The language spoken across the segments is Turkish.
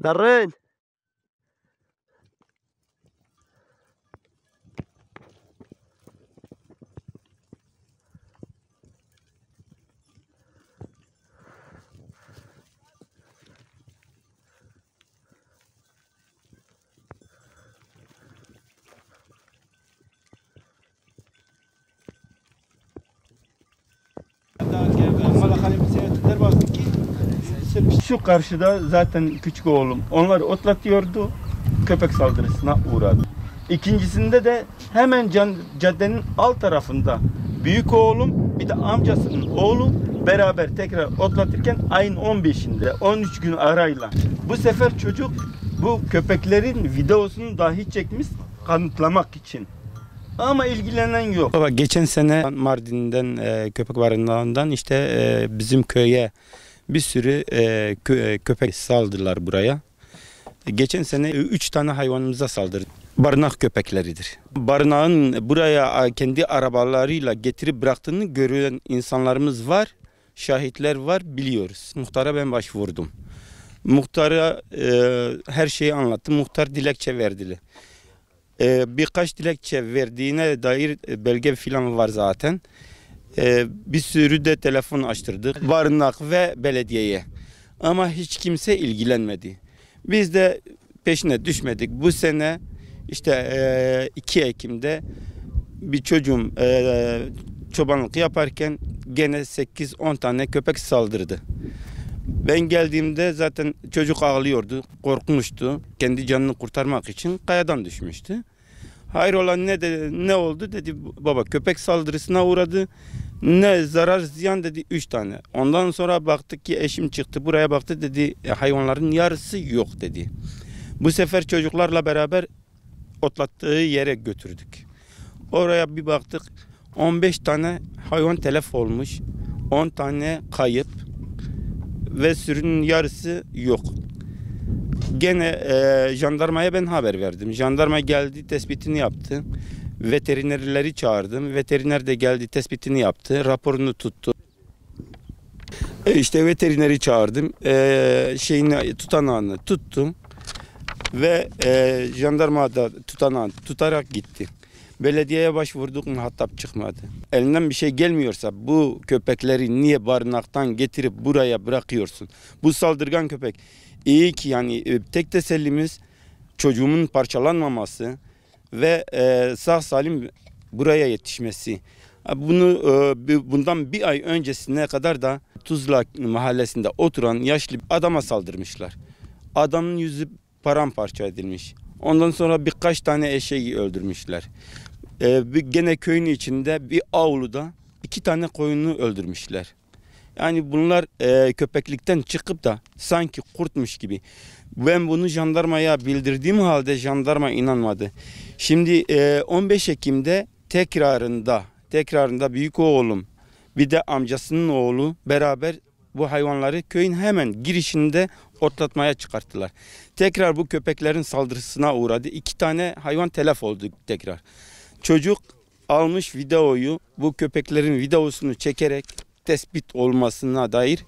Darren. Şu karşıda zaten küçük oğlum. Onlar otlatıyordu. Köpek saldırısına uğradı. İkincisinde de hemen caddenin alt tarafında büyük oğlum bir de amcasının oğlu beraber tekrar otlatırken ayın 15'inde 13 gün arayla. Bu sefer çocuk bu köpeklerin videosunu dahi çekmiş kanıtlamak için. Ama ilgilenen yok. Baba geçen sene Mardin'den köpek barınağından işte bizim köye bir sürü köpek saldırdılar buraya. Geçen sene 3 tane hayvanımıza saldırdı. Barınak köpekleridir. Barınağın buraya kendi arabalarıyla getirip bıraktığını gören insanlarımız var. Şahitler var, biliyoruz. Muhtara ben başvurdum. Muhtara her şeyi anlattı. Muhtar dilekçe verdi. Birkaç dilekçe verdiğine dair belge filan var zaten. Bir sürü de telefon açtırdık barınak ve belediyeye. Ama hiç kimse ilgilenmedi. Biz de peşine düşmedik. Bu sene işte 2 Ekim'de bir çocuğum çobanlık yaparken gene 8-10 tane köpek saldırdı. Ben geldiğimde zaten çocuk ağlıyordu, korkmuştu. Kendi canını kurtarmak için kayadan düşmüştü. Hayrola ne oldu dedi, baba köpek saldırısına uğradı. Ne zarar ziyan dedi, 3 tane. Ondan sonra baktık ki eşim çıktı buraya baktı dedi hayvanların yarısı yok dedi. Bu sefer çocuklarla beraber otlattığı yere götürdük. Oraya bir baktık 15 tane hayvan telef olmuş, 10 tane kayıp ve sürünün yarısı yok. Gene jandarmaya ben haber verdim. Jandarma geldi, tespitini yaptı. Veterinerleri çağırdım. Veteriner de geldi, tespitini yaptı. Raporunu tuttu. İşte veterineri çağırdım. Tutanağını tuttum. Ve jandarma da tutanağını tutarak gitti. Belediyeye başvurduk, muhatap çıkmadı. Elinden bir şey gelmiyorsa bu köpekleri niye barınaktan getirip buraya bırakıyorsun? Bu saldırgan köpek. İyi ki yani tek tesellimiz çocuğumun parçalanmaması ve sağ salim buraya yetişmesi. Bundan bir ay öncesine kadar da Tuzla mahallesinde oturan yaşlı adama saldırmışlar. Adamın yüzü paramparça edilmiş. Ondan sonra birkaç tane eşeği öldürmüşler. Gene köyün içinde bir avluda 2 tane koyunu öldürmüşler. Yani bunlar köpeklikten çıkıp da sanki kurtmuş gibi. Ben bunu jandarmaya bildirdiğim halde jandarma inanmadı. Şimdi 15 Ekim'de tekrarında büyük oğlum bir de amcasının oğlu beraber bu hayvanları köyün hemen girişinde otlatmaya çıkarttılar. Tekrar bu köpeklerin saldırısına uğradı. 2 tane hayvan telef oldu tekrar. Çocuk almış videoyu, bu köpeklerin videosunu çekerek tespit olmasına dair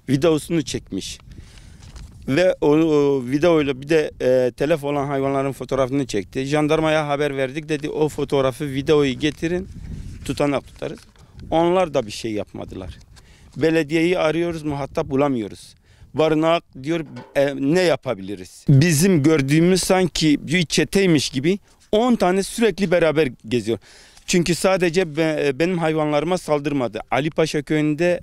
videosunu çekmiş. Ve o videoyla bir de telef olan hayvanların fotoğrafını çekti. Jandarmaya haber verdik, dedi o fotoğrafı, videoyu getirin, tutanak tutarız. Onlar da bir şey yapmadılar. Belediyeyi arıyoruz, muhatap bulamıyoruz. Barınak diyor ne yapabiliriz? Bizim gördüğümüz sanki bir çeteymiş gibi 10 tane sürekli beraber geziyor. Çünkü sadece benim hayvanlarıma saldırmadı. Ali Paşa köyünde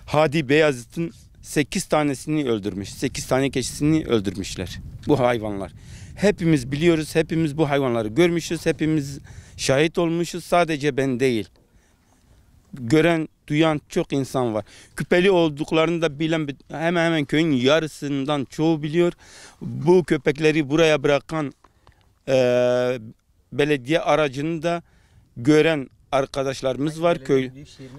Hadi Beyazıt'ın 8 tanesini öldürmüş. 8 tane keçisini öldürmüşler bu hayvanlar. Hepimiz biliyoruz, hepimiz bu hayvanları görmüşüz, hepimiz şahit olmuşuz. Sadece ben değil. Gören, duyan çok insan var. Küpeli olduklarını da bilen hemen köyün yarısından çoğu biliyor. Bu köpekleri buraya bırakan belediye aracını da gören arkadaşlarımız var.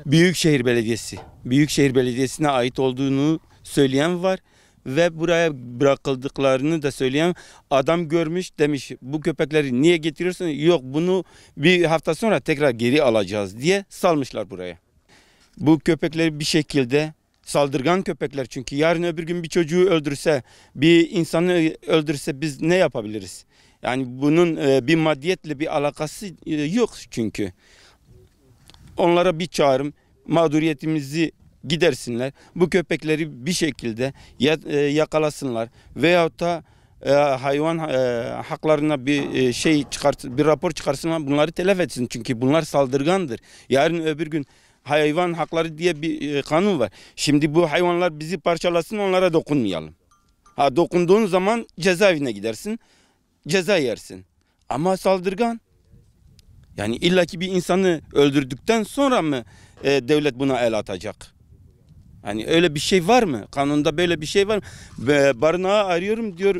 Büyükşehir Belediyesi. Büyükşehir Belediyesi'ne ait olduğunu söyleyen var. Ve buraya bırakıldıklarını da söyleyen adam görmüş, demiş bu köpekleri niye getiriyorsun? Yok, bunu bir hafta sonra tekrar geri alacağız diye salmışlar buraya. Bu köpekleri bir şekilde Saldırgan köpekler, çünkü yarın öbür gün bir çocuğu öldürse, bir insanı öldürse biz ne yapabiliriz? Yani bunun bir maddiyetle bir alakası yok çünkü. Onlara bir çağrım, mağduriyetimizi gidersinler. Bu köpekleri bir şekilde yakalasınlar veyahut da hayvan haklarına bir bir rapor çıkarsınlar, bunları telef etsin, çünkü bunlar saldırgandır. Yarın öbür gün hayvan hakları diye bir kanun var. Şimdi bu hayvanlar bizi parçalasın, onlara dokunmayalım. Ha, dokunduğun zaman cezaevine gidersin, ceza yersin. Ama saldırgan. Yani illaki bir insanı öldürdükten sonra mı devlet buna el atacak? Yani öyle bir şey var mı? Kanunda böyle bir şey var mı? Barınağı arıyorum diyor.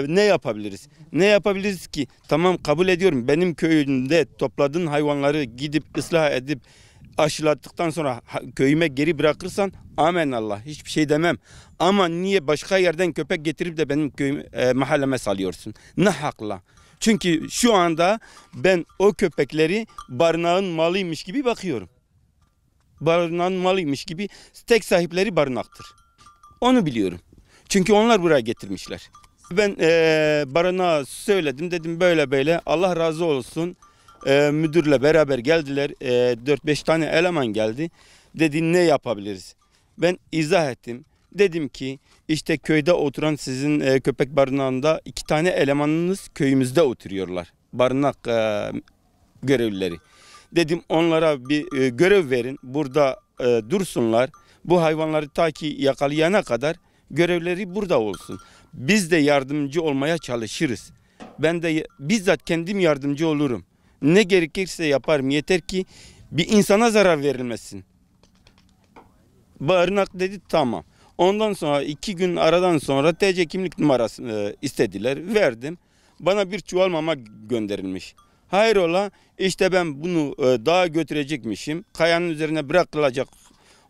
Ne yapabiliriz? Ne yapabiliriz ki? Tamam, kabul ediyorum. Benim köyümde topladığın hayvanları gidip ıslah edip aşılattıktan sonra köyüme geri bırakırsan amenallah, hiçbir şey demem. Ama niye başka yerden köpek getirip de benim köyüm, mahalleme salıyorsun? Ne hakla? Çünkü şu anda ben o köpekleri barınağın malıymış gibi bakıyorum. Barınağın malıymış gibi, tek sahipleri barınaktır. Onu biliyorum. Çünkü onlar buraya getirmişler. Ben barınağa söyledim, dedim böyle böyle, Allah razı olsun. Müdürle beraber geldiler. 4-5 tane eleman geldi. Dedi ne yapabiliriz? Ben izah ettim. Dedim ki işte köyde oturan sizin köpek barınağında 2 tane elemanınız köyümüzde oturuyorlar. Barınak görevlileri. Dedim onlara bir görev verin. Burada dursunlar. Bu hayvanları ta ki yakalayana kadar görevleri burada olsun. Biz de yardımcı olmaya çalışırız. Ben de bizzat kendim yardımcı olurum. Ne gerekirse yaparım. Yeter ki bir insana zarar verilmesin. Barınak dedi, tamam. Ondan sonra 2 gün aradan sonra TC kimlik numarası istediler. Verdim. Bana bir çuval mama gönderilmiş. Hayrola, işte ben bunu dağa götürecekmişim. Kayanın üzerine bırakılacak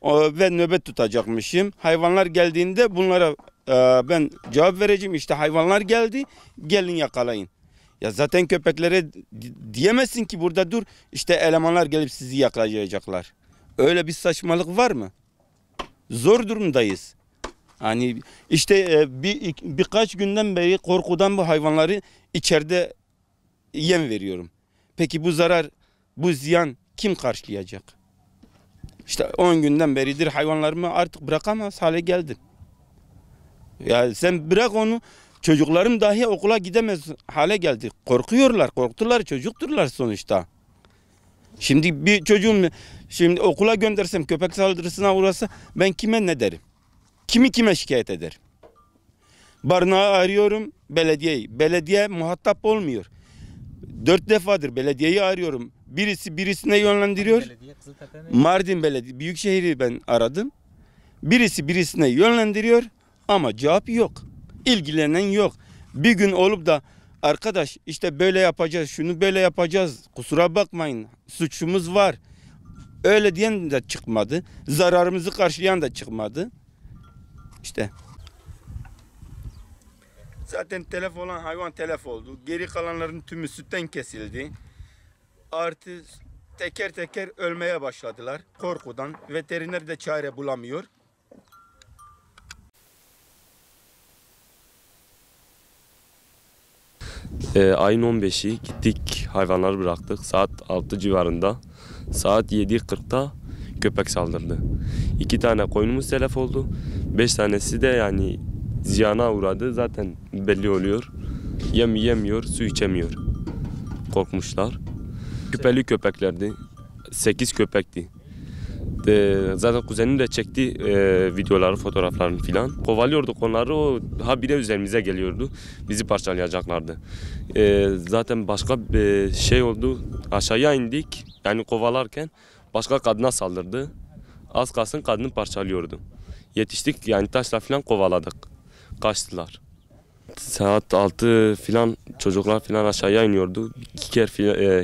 ve nöbet tutacakmışım. Hayvanlar geldiğinde bunlara ben cevap vereceğim. İşte hayvanlar geldi, gelin yakalayın. Ya zaten köpeklere diyemezsin ki burada dur, işte elemanlar gelip sizi yakalayacaklar. Öyle bir saçmalık var mı? Zor durumdayız. Hani işte birkaç günden beri korkudan bu hayvanları içeride yem veriyorum. Peki bu zarar, bu ziyan kim karşılayacak? İşte 10 günden beridir hayvanlarımı artık bırakamaz hale geldim. Ya sen bırak onu, çocuklarım dahi okula gidemez hale geldi. Korkuyorlar, korktular, çocukturlar sonuçta. Şimdi bir çocuğum şimdi okula göndersem köpek saldırısına uğrasa ben kime ne derim? Kimi kime şikayet ederim? Barınağı arıyorum, belediyeyi. Belediye muhatap olmuyor. 4 defadır belediyeyi arıyorum. Birisi birisine yönlendiriyor. Mardin Belediye, Büyükşehir'i ben aradım. Birisi birisine yönlendiriyor ama cevap yok. İlgilenen yok. Bir gün olup da arkadaş işte böyle yapacağız, şunu böyle yapacağız, kusura bakmayın, suçumuz var. Öyle diyen de çıkmadı. Zararımızı karşılayan da çıkmadı. İşte. Zaten telef olan hayvan telef oldu. Geri kalanların tümü sütten kesildi. Artı teker teker ölmeye başladılar korkudan. Veteriner de çare bulamıyor. Ayın 15'i gittik, hayvanları bıraktık. Saat 6 civarında. Saat 7.40'da köpek saldırdı. 2 tane koyunumuz telef oldu. 5 tanesi de yani ziyana uğradı. Zaten belli oluyor. Yem yemiyor, su içemiyor. Korkmuşlar. Küpeli köpeklerdi. 8 köpekti. Zaten kuzenim de çekti videoları, fotoğraflarını filan. Kovalıyorduk onları, o habire üzerimize geliyordu. Bizi parçalayacaklardı. Zaten başka bir şey oldu. Aşağıya indik. Yani kovalarken başka kadına saldırdı. Az kalsın kadını parçalıyordu. Yetiştik, yani taşla filan kovaladık. Kaçtılar. Saat 6 filan çocuklar filan aşağıya iniyordu. 2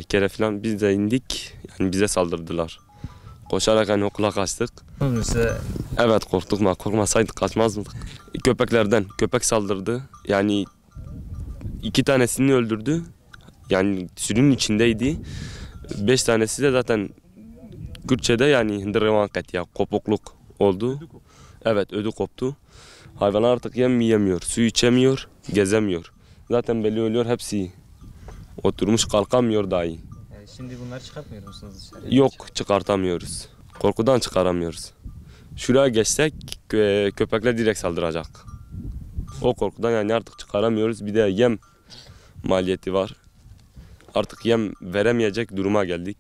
kere filan biz de indik. Yani bize saldırdılar. Koşarak hani okula kaçtık. Evet, korktuk mu? Korkmasaydık kaçmaz mıydık? Köpeklerden köpek saldırdı. Yani 2 tanesini öldürdü. Yani sürünün içindeydi. 5 tanesi de zaten Kürtçe'de yani hindırıvan ya kopukluk oldu. Evet, ödü koptu. Hayvanlar artık yem yiyemiyor, su içemiyor, gezemiyor. Zaten belli oluyor hepsi. Oturmuş kalkamıyor dahi. Şimdi bunları çıkartmıyor musunuz dışarıya? Yok, çıkartamıyoruz. Korkudan çıkaramıyoruz. Şuraya geçsek köpekler direkt saldıracak. O korkudan yani artık çıkaramıyoruz. Bir de yem maliyeti var. Artık yem veremeyecek duruma geldik.